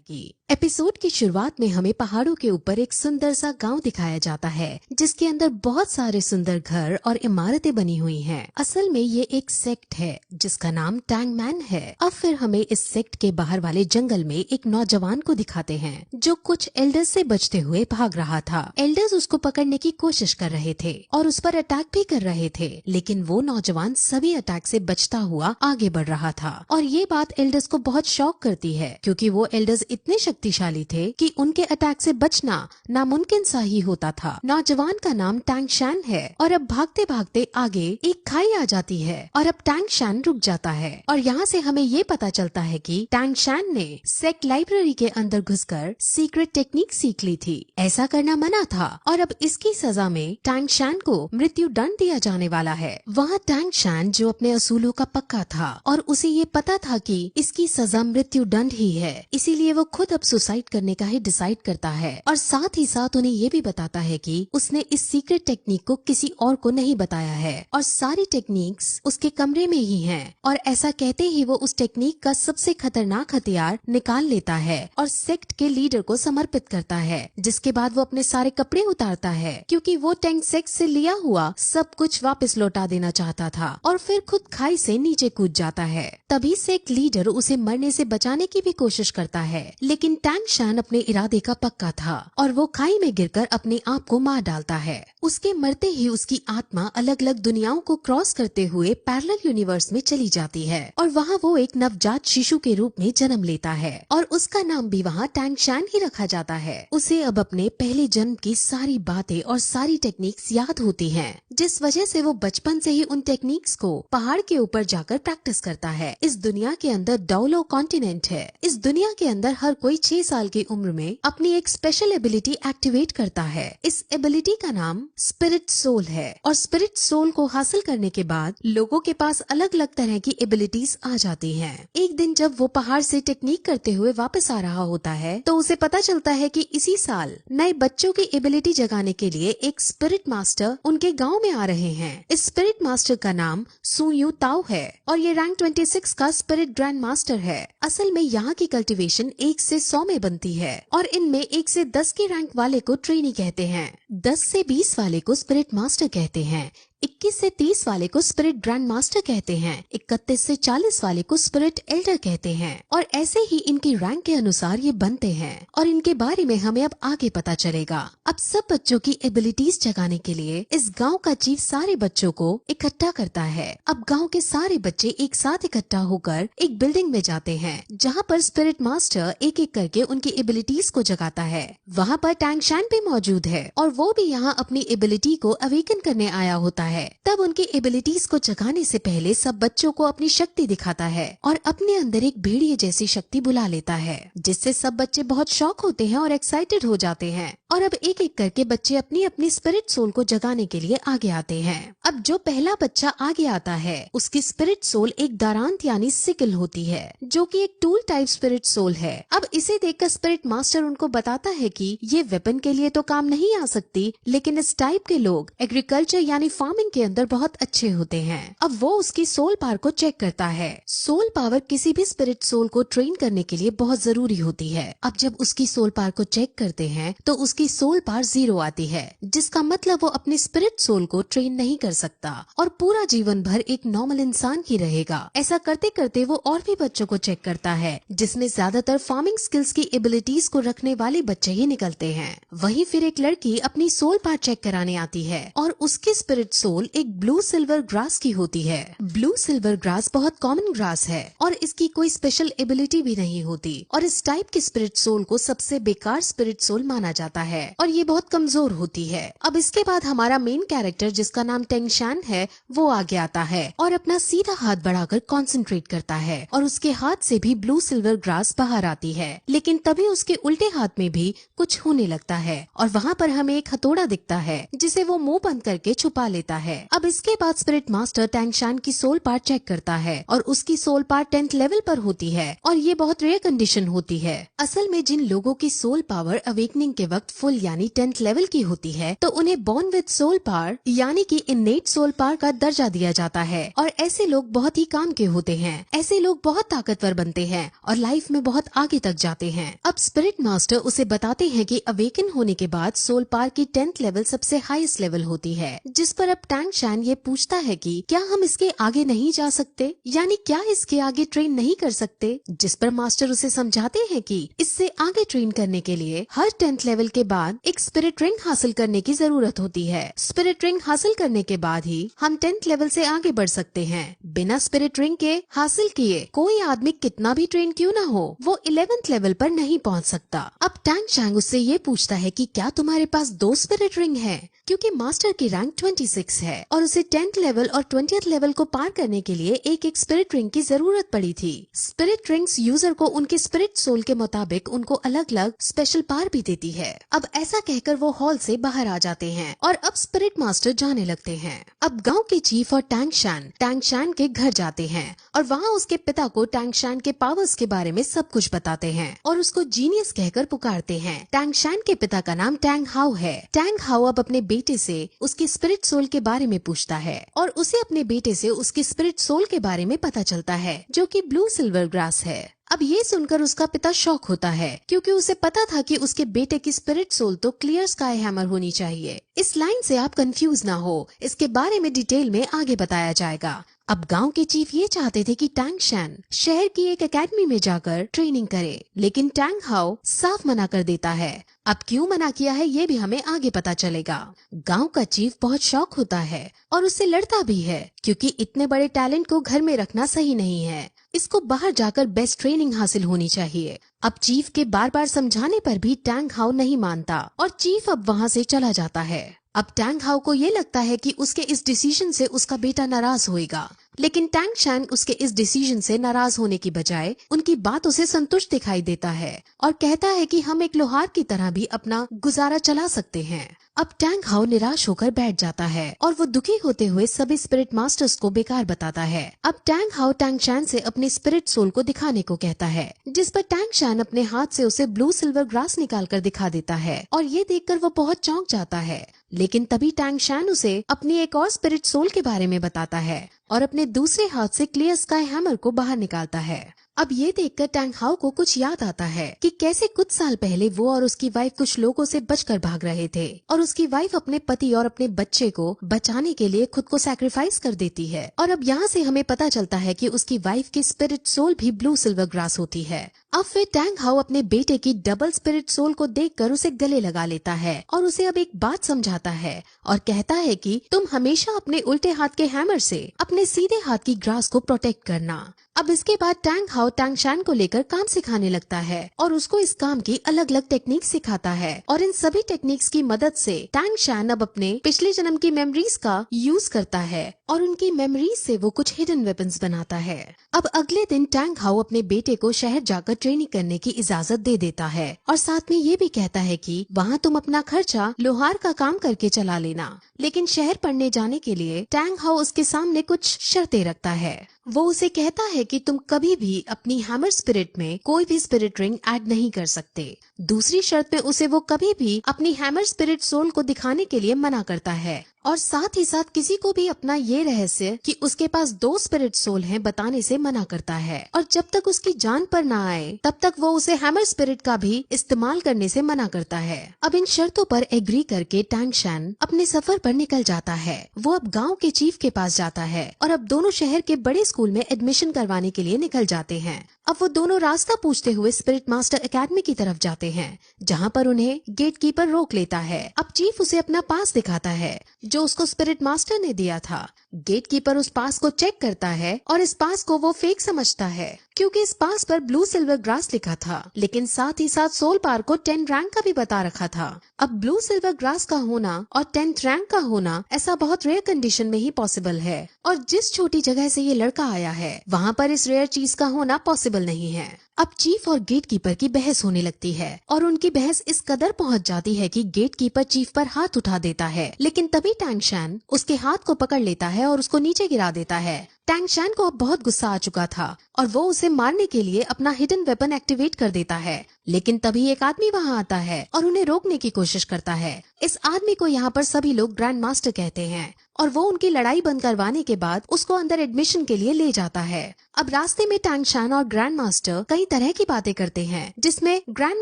की। एपिसोड की शुरुआत में हमें पहाड़ों के ऊपर एक सुंदर सा गांव दिखाया जाता है जिसके अंदर बहुत सारे सुंदर घर और इमारतें बनी हुई हैं। असल में ये एक सेक्ट है जिसका नाम टैंगमैन है। अब फिर हमें इस सेक्ट के बाहर वाले जंगल में एक नौजवान को दिखाते हैं जो कुछ एल्डर्स से बचते हुए भाग रहा था। एल्डर्स उसको पकड़ने की कोशिश कर रहे थे और उस पर अटैक भी कर रहे थे, लेकिन वो नौजवान सभी अटैक से बचता हुआ आगे बढ़ रहा था। और ये बात एल्डर्स को बहुत शॉक करती है क्योंकि वो एल्डर्स इतने शक्तिशाली थे कि उनके अटैक से बचना नामुमकिन सा ही होता था। नौजवान का नाम टैंग शैन है और अब भागते भागते आगे एक खाई आ जाती है और अब टैंग शैन रुक जाता है और यहाँ से हमें ये पता चलता है कि टैंग शैन ने सेक्ट लाइब्रेरी के अंदर घुसकर सीक्रेट टेक्निक सीख ली थी। ऐसा करना मना था और अब इसकी सजा में टैंग शैन को मृत्यु दंड दिया जाने वाला है। वहाँ टैंग शैन जो अपने असूलों का पक्का था और उसे ये पता था कि इसकी सजा मृत्यु दंड ही है, इसीलिए वो खुद अब सुसाइड करने का ही डिसाइड करता है और साथ ही साथ उन्हें ये भी बताता है कि उसने इस सीक्रेट टेक्निक को किसी और को नहीं बताया है और सारी टेक्निक्स उसके कमरे में ही हैं। और ऐसा कहते ही वो उस टेक्निक का सबसे खतरनाक हथियार निकाल लेता है और सेक्ट के लीडर को समर्पित करता है, जिसके बाद वो अपने सारे कपड़े उतारता है क्योंकि वो टैंग सेक्ट से लिया हुआ सब कुछ वापस लौटा देना चाहता था और फिर खुद खाई से नीचे कूद जाता है। तभी सेक्ट लीडर उसे मरने से बचाने की भी कोशिश करता है, लेकिन टैंग शैन अपने इरादे का पक्का था और वो खाई में गिरकर अपने आप को मार डालता है। उसके मरते ही उसकी आत्मा अलग अलग दुनियाओं को क्रॉस करते हुए पैरेलल यूनिवर्स में चली जाती है और वहाँ वो एक नवजात शिशु के रूप में जन्म लेता है और उसका नाम भी वहाँ टैंग शैन ही रखा जाता है। उसे अब अपने पहले जन्म की सारी बातें और सारी टेक्निक्स याद होती हैं, जिस वजह से वो बचपन से ही उन टेक्निक्स को पहाड़ के ऊपर जाकर प्रैक्टिस करता है। इस दुनिया के अंदर डोलो कॉन्टिनेंट है। इस दुनिया के अंदर हर कोई 6 साल की उम्र में अपनी एक स्पेशल एबिलिटी एक्टिवेट करता है। इस एबिलिटी का नाम स्पिरिट सोल है और स्पिरिट सोल को हासिल करने के बाद लोगों के पास अलग अलग तरह की एबिलिटीज आ जाती हैं। एक दिन जब वो पहाड़ से टेक्निक करते हुए वापस आ रहा होता है तो उसे पता चलता है कि इसी साल नए बच्चों की एबिलिटी जगाने के लिए एक स्पिरिट मास्टर उनके गांव में आ रहे हैं। इस स्पिरिट मास्टर का नाम सुयू ताओ है और ये रैंक 26 का स्पिरिट ग्रैंड मास्टर है। असल में यहाँ की कल्टीवेशन 1 से 100 में बनती है और इनमें 1 से 10 के रैंक वाले को ट्रेनी कहते हैं, 10 से 20 वाले को स्पिरिट मास्टर कहते हैं, 21 से 30 वाले को स्पिरिट ग्रैंड मास्टर कहते हैं, 31 से 40 वाले को स्पिरिट एल्डर कहते हैं और ऐसे ही इनकी रैंक के अनुसार ये बनते हैं और इनके बारे में हमें अब आगे पता चलेगा। अब सब बच्चों की एबिलिटीज जगाने के लिए इस गांव का चीफ सारे बच्चों को इकट्ठा करता है। अब गांव के सारे बच्चे एक साथ इकट्ठा होकर एक बिल्डिंग में जाते हैं जहाँ पर स्पिरिट मास्टर एक एक करके उनकी एबिलिटीज को जगाता है। वहाँ पर टैंग शैन भी मौजूद है और वो भी यहाँ अपनी एबिलिटी को अवेकन करने आया होता है। तब उनकी एबिलिटीज को जगाने से पहले सब बच्चों को अपनी शक्ति दिखाता है और अपने अंदर एक भेड़िए जैसी शक्ति बुला लेता है, जिससे सब बच्चे बहुत शॉक होते हैं और एक्साइटेड हो जाते हैं और अब एक एक करके बच्चे अपनी अपनी स्पिरिट सोल को जगाने के लिए आगे आते हैं। अब जो पहला बच्चा आगे आता है उसकी स्पिरिट सोल एक दारांत यानी सिकल होती है जो कि एक टूल टाइप स्पिरिट सोल है। अब इसे देखकर स्पिरिट मास्टर उनको बताता है कि ये वेपन के लिए तो काम नहीं आ सकती, लेकिन इस टाइप के लोग एग्रीकल्चर यानी फार्मिंग के अंदर बहुत अच्छे होते हैं। अब वो उसकी सोल पावर को चेक करता है। सोल पावर किसी भी स्पिरिट सोल को ट्रेन करने के लिए बहुत जरूरी होती है। अब जब उसकी सोल पावर को चेक करते हैं तो उसकी सोल पावर 0 आती है, जिसका मतलब वो अपनी स्पिरिट सोल को ट्रेन नहीं कर सकता और पूरा जीवन भर एक नॉर्मल इंसान ही रहेगा। ऐसा करते करते वो और भी बच्चों को चेक करता है, जिसमें ज्यादातर फार्मिंग स्किल्स की एबिलिटीज को रखने वाले बच्चे ही निकलते हैं। वहीं फिर एक लड़की अपनी सोल पावर चेक कराने आती है और उसकी स्पिरिट सोल एक ब्लू सिल्वर ग्रास की होती है। ब्लू सिल्वर ग्रास बहुत कॉमन ग्रास है और इसकी कोई स्पेशल एबिलिटी भी नहीं होती और इस टाइप की स्पिरिट सोल को सबसे बेकार स्पिरिट सोल माना जाता है और ये बहुत कमजोर होती है। अब इसके बाद हमारा मेन कैरेक्टर जिसका नाम टैंग शैन है वो आगे आता है और अपना सीधा हाथ बढ़ाकर कंसंट्रेट करता है और उसके हाथ से भी ब्लू सिल्वर ग्रास बाहर आती है, लेकिन तभी उसके उल्टे हाथ में भी कुछ होने लगता है और वहाँ पर हमें एक हथौड़ा दिखता है जिसे वो मुंह बंद करके छुपा लेता है। अब इसके बाद स्पिरिट मास्टर टैंगशान की सोल पार्ट चेक करता है और उसकी सोल पार्ट 10th लेवल पर होती है और ये बहुत रेयर कंडीशन होती है। असल में जिन लोगों की सोल पावर अवेकनिंग के वक्त फुल यानी 10th लेवल की होती है तो उन्हें बॉर्न विद सोल पावर यानी कि इनेट सोल पावर का दर्जा दिया जाता है और ऐसे लोग बहुत ही काम के होते हैं। ऐसे लोग बहुत ताकतवर बनते हैं और लाइफ में बहुत आगे तक जाते हैं। अब स्पिरिट मास्टर उसे बताते हैं कि अवेकन होने के बाद सोल पावर की 10th लेवल सबसे हाईएस्ट लेवल होती है, जिस पर अब टैंगशान ये पूछता है कि क्या हम इसके आगे नहीं जा सकते, यानी क्या इसके आगे ट्रेन नहीं कर सकते, जिस पर मास्टर उसे समझाते हैं कि इससे आगे ट्रेन करने के लिए हर 10th लेवल के बाद एक स्पिरिट रिंग हासिल करने की जरूरत होती है। स्पिरिट रिंग हासिल करने के बाद ही हम 10th लेवल से आगे बढ़ सकते हैं। बिना स्पिरिट रिंग के हासिल किए कोई आदमी कितना भी ट्रेन क्यों न हो वो 11th लेवल पर नहीं पहुंच सकता। अब टैंगशान उससे ये पूछता है कि क्या तुम्हारे पास 2 स्पिरिट रिंग है, क्योंकि मास्टर की रैंक 26 है और उसे 10th लेवल और 20th लेवल को पार करने के लिए एक एक स्पिरिट रिंग की जरूरत पड़ी थी। स्पिरिट रिंग्स यूजर को उनके स्पिरिट सोल के मुताबिक उनको अलग अलग स्पेशल पावर भी देती है। अब ऐसा कहकर वो हॉल से बाहर आ जाते हैं और अब स्पिरिट मास्टर जाने लगते हैं। अब गांव के चीफ और टैंगशान के घर जाते हैं और वहाँ उसके पिता को टैंगशान के पावर्स के बारे में सब कुछ बताते हैं और उसको जीनियस कहकर पुकारते हैं। टैंगशान के पिता का नाम टैंग हाउ है। टैंग हाउ अब अपने बेटे से उसकी स्पिरिट सोल के बारे में पूछता है और उसे अपने बेटे से उसकी स्पिरिट सोल के बारे में पता चलता है, जो कि ब्लू सिल्वर ग्रास है। अब ये सुनकर उसका पिता शॉक होता है, क्योंकि उसे पता था कि उसके बेटे की स्पिरिट सोल तो क्लियर स्काई हैमर होनी चाहिए। इस लाइन से आप कंफ्यूज ना हो, इसके बारे में डिटेल में आगे बताया जाएगा। अब गांव के चीफ ये चाहते थे कि टैंगशान शहर की एक एकेडमी में जाकर ट्रेनिंग करे, लेकिन टैंग हाउ साफ मना कर देता है। अब क्यों मना किया है ये भी हमें आगे पता चलेगा। गांव का चीफ बहुत शॉक होता है और उससे लड़ता भी है, क्योंकि इतने बड़े टैलेंट को घर में रखना सही नहीं है। इसको बाहर जाकर बेस्ट ट्रेनिंग हासिल होनी चाहिए। अब चीफ के बार बार समझाने पर भी टैंग हाउ नहीं मानता और चीफ अब वहाँ से चला जाता है। अब टैंग हाउ को ये लगता है कि उसके इस डिसीजन से उसका बेटा नाराज होएगा, लेकिन टैंगशान उसके इस डिसीजन से नाराज होने की बजाय उनकी बातों से संतुष्ट दिखाई देता है और कहता है कि हम एक लोहार की तरह भी अपना गुजारा चला सकते हैं। अब टैंग हाउ निराश होकर बैठ जाता है और वो दुखी होते हुए सभी स्पिरिट मास्टर्स को बेकार बताता है। अब टैंग हाउ टैंगशान से अपने स्पिरिट सोल को दिखाने को कहता है, जिस पर टैंगशान अपने हाथ से उसे ब्लू सिल्वर ग्रास निकालकर दिखा देता है और ये देखकर वो बहुत चौंक जाता है। लेकिन तभी टैंगशान उसे अपनी एक और स्पिरिट सोल के बारे में बताता है और अपने दूसरे हाथ से क्लियर स्काई हैमर को बाहर निकालता है। अब ये देखकर टैंग हाउ को कुछ याद आता है कि कैसे कुछ साल पहले वो और उसकी वाइफ कुछ लोगों से बचकर भाग रहे थे और उसकी वाइफ अपने पति और अपने बच्चे को बचाने के लिए खुद को सैक्रिफाइस कर देती है। और अब यहाँ से हमें पता चलता है कि उसकी वाइफ की स्पिरिट सोल भी ब्लू सिल्वर ग्रास होती है। अब फिर टैंग हाउ अपने बेटे की डबल स्पिरिट सोल को देखकर उसे गले लगा लेता है और उसे अब एक बात समझाता है और कहता है कि तुम हमेशा अपने उल्टे हाथ के हैमर से अपने सीधे हाथ की ग्रास को प्रोटेक्ट करना। अब इसके बाद टैंग हाउ टैंगशान को लेकर काम सिखाने लगता है और उसको इस काम की अलग अलग टेक्निक सिखाता है और इन सभी टेक्निक्स की मदद से टैंगशान अब अपने पिछले जन्म की मेमोरीज का यूज करता है और उनकी मेमोरीज से वो कुछ हिडन वेपन्स बनाता है। अब अगले दिन टैंग हाउ अपने बेटे को शहर जाकर ट्रेनिंग करने की इजाजत दे देता है और साथ में ये भी कहता है कि वहाँ तुम अपना खर्चा लोहार का काम करके चला लेना। लेकिन शहर पढ़ने जाने के लिए टैंग हाउ उसके सामने कुछ शर्तें रखता है। वो उसे कहता है कि तुम कभी भी अपनी हैमर स्पिरिट में कोई भी स्पिरिट रिंग ऐड नहीं कर सकते। दूसरी शर्त में उसे वो कभी भी अपनी हैमर स्पिरिट सोल को दिखाने के लिए मना करता है और साथ ही साथ किसी को भी अपना ये रहस्य कि उसके पास 2 स्पिरिट सोल हैं बताने से मना करता है और जब तक उसकी जान पर ना आए तब तक वो उसे हैमर स्पिरिट का भी इस्तेमाल करने से मना करता है। अब इन शर्तों पर एग्री करके टैंगशान अपने सफर पर निकल जाता है। वो अब गांव के चीफ के पास जाता है और अब दोनों शहर के बड़े स्कूल में एडमिशन करवाने के लिए निकल जाते हैं। अब वो दोनों रास्ता पूछते हुए स्पिरिट मास्टर एकेडमी की तरफ जाते हैं, जहाँ पर उन्हें गेट कीपर रोक लेता है। अब चीफ उसे अपना पास दिखाता है जो उसको स्पिरिट मास्टर ने दिया था। गेट कीपर उस पास को चेक करता है और इस पास को वो फेक समझता है, क्योंकि इस पास पर ब्लू सिल्वर ग्रास लिखा था, लेकिन साथ ही साथ सोल पार को 10 रैंक का भी बता रखा था। अब ब्लू सिल्वर ग्रास का होना और 10th रैंक का होना ऐसा बहुत रेयर कंडीशन में ही पॉसिबल है और जिस छोटी जगह से ये लड़का आया है वहाँ पर इस रेयर चीज का होना पॉसिबल पॉसिबल नहीं है। अब चीफ और गेटकीपर की बहस होने लगती है और उनकी बहस इस कदर पहुंच जाती है कि गेटकीपर चीफ पर हाथ उठा देता है, लेकिन तभी टैंग शैन उसके हाथ को पकड़ लेता है और उसको नीचे गिरा देता है। टैंग शैन को अब बहुत गुस्सा आ चुका था और वो उसे मारने के लिए अपना हिडन वेपन एक्टिवेट कर देता है, लेकिन तभी एक आदमी वहाँ आता है और उन्हें रोकने की कोशिश करता है। इस आदमी को यहाँ पर सभी लोग ग्रैंड मास्टर कहते हैं और वो उनकी लड़ाई बंद करवाने के बाद उसको अंदर एडमिशन के लिए ले जाता है। अब रास्ते में टैंग शैन और ग्रैंड मास्टर कई तरह की बातें करते हैं, जिसमें ग्रैंड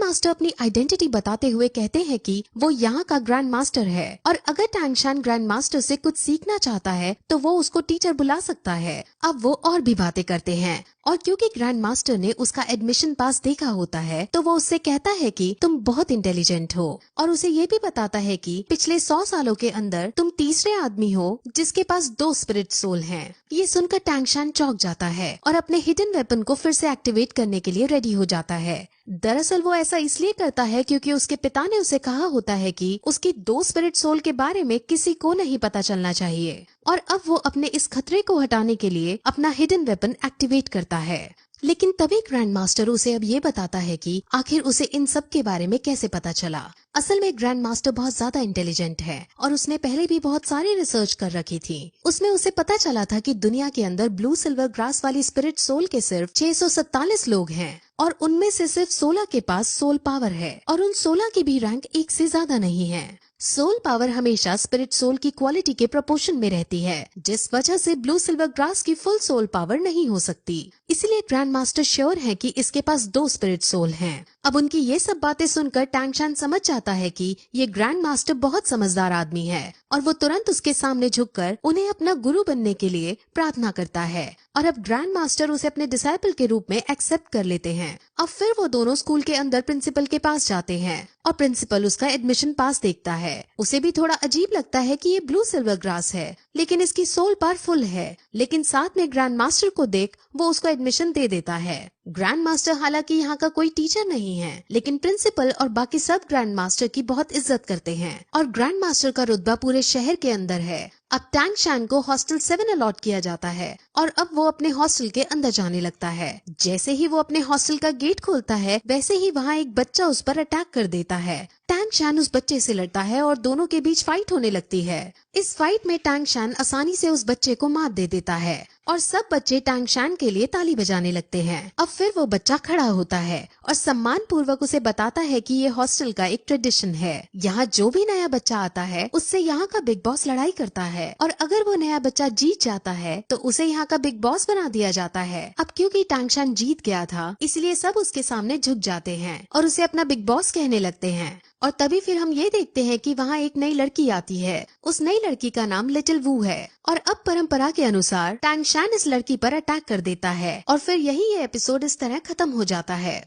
मास्टर अपनी आइडेंटिटी बताते हुए कहते हैं कि वो यहाँ का ग्रैंड मास्टर है और अगर टैंग शैन ग्रैंड मास्टर से कुछ सीखना चाहता है तो वो उसको टीचर बुला सकता है। अब वो और भी बातें करते हैं और क्योंकि ग्रैंड मास्टर ने उसका एडमिशन पास देखा होता है तो वो उससे कहता है कि तुम बहुत इंटेलिजेंट हो और उसे ये भी बताता है कि पिछले 100 सालों के अंदर तुम तीसरे आदमी हो जिसके पास 2 स्पिरिट सोल हैं। ये सुनकर टैंग शैन चौंक जाता है और अपने हिडन वेपन को फिर से एक्टिवेट करने के लिए रेडी हो जाता है। दरअसल वो ऐसा इसलिए करता है क्योंकि उसके पिता ने उसे कहा होता है कि उसकी 2 स्पिरिट सोल के बारे में किसी को नहीं पता चलना चाहिए और अब वो अपने इस खतरे को हटाने के लिए अपना हिडन वेपन एक्टिवेट करता है। लेकिन तभी ग्रैंड मास्टर उसे अब ये बताता है कि आखिर उसे इन सब के बारे में कैसे पता चला। असल में ग्रैंड मास्टर बहुत ज्यादा इंटेलिजेंट है और उसने पहले भी बहुत सारी रिसर्च कर रखी थी। उसमें उसे पता चला था कि दुनिया के अंदर ब्लू सिल्वर ग्रास वाली स्पिरिट सोल के सिर्फ 647 लोग हैं और उनमें से सिर्फ 16 के पास सोल पावर है और उन 16 की भी रैंक 1 से ज्यादा नहीं है। सोल पावर हमेशा स्पिरिट सोल की क्वालिटी के प्रोपोर्शन में रहती है, जिस वजह से ब्लू सिल्वर ग्रास की फुल सोल पावर नहीं हो सकती। इसलिए ग्रैंड मास्टर श्योर है कि इसके पास 2 स्पिरिट सोल हैं। अब उनकी ये सब बातें सुनकर टैंग शैन समझ जाता है कि ये ग्रैंड मास्टर बहुत समझदार आदमी है और वो तुरंत उसके सामने झुककर उन्हें अपना गुरु बनने के लिए प्रार्थना करता है और अब ग्रैंड मास्टर उसे अपने डिसाइपल के रूप में एक्सेप्ट कर लेते हैं। अब फिर वो दोनों स्कूल के अंदर प्रिंसिपल के पास जाते हैं और प्रिंसिपल उसका एडमिशन पास देखता है। उसे भी थोड़ा अजीब लगता है कि ये ब्लू सिल्वर ग्रास है लेकिन इसकी सोल पावर फुल है, लेकिन साथ में ग्रैंड मास्टर को देख वो उसको एडमिशन दे देता है। ग्रैंड मास्टर हालांकि यहाँ का कोई टीचर नहीं है, लेकिन प्रिंसिपल और बाकी सब ग्रैंड मास्टर की बहुत इज्जत करते हैं और ग्रैंड मास्टर का रुतबा पूरे शहर के अंदर है। अब टैंग शैन को हॉस्टल 7 अलॉट किया जाता है और अब वो अपने हॉस्टल के अंदर जाने लगता है। जैसे ही वो अपने हॉस्टल का गेट खोलता है वैसे ही वहाँ एक बच्चा उस पर अटैक कर देता है। टैंग शैन उस बच्चे से लड़ता है और दोनों के बीच फाइट होने लगती है। इस फाइट में टैंग शैन आसानी से उस बच्चे को मार दे देता है और सब बच्चे टैंग शैन के लिए ताली बजाने लगते हैं। अब फिर वो बच्चा खड़ा होता है और सम्मान पूर्वक उसे बताता है कि ये हॉस्टल का एक ट्रेडिशन है। यहाँ जो भी नया बच्चा आता है उससे यहाँ का बिग बॉस लड़ाई करता है और अगर वो नया बच्चा जीत जाता है तो उसे यहाँ का बिग बॉस बना दिया जाता है। अब क्योंकि टैंग शैन जीत गया था इसलिए सब उसके सामने झुक जाते हैं और उसे अपना बिग बॉस कहने लगते हैं। और तभी फिर हम ये देखते हैं कि वहाँ एक नई लड़की आती है। उस नई लड़की का नाम लिटिल वू है और अब परंपरा के अनुसार टैंग शैन इस लड़की पर अटैक कर देता है और फिर यही ये एपिसोड इस तरह खत्म हो जाता है।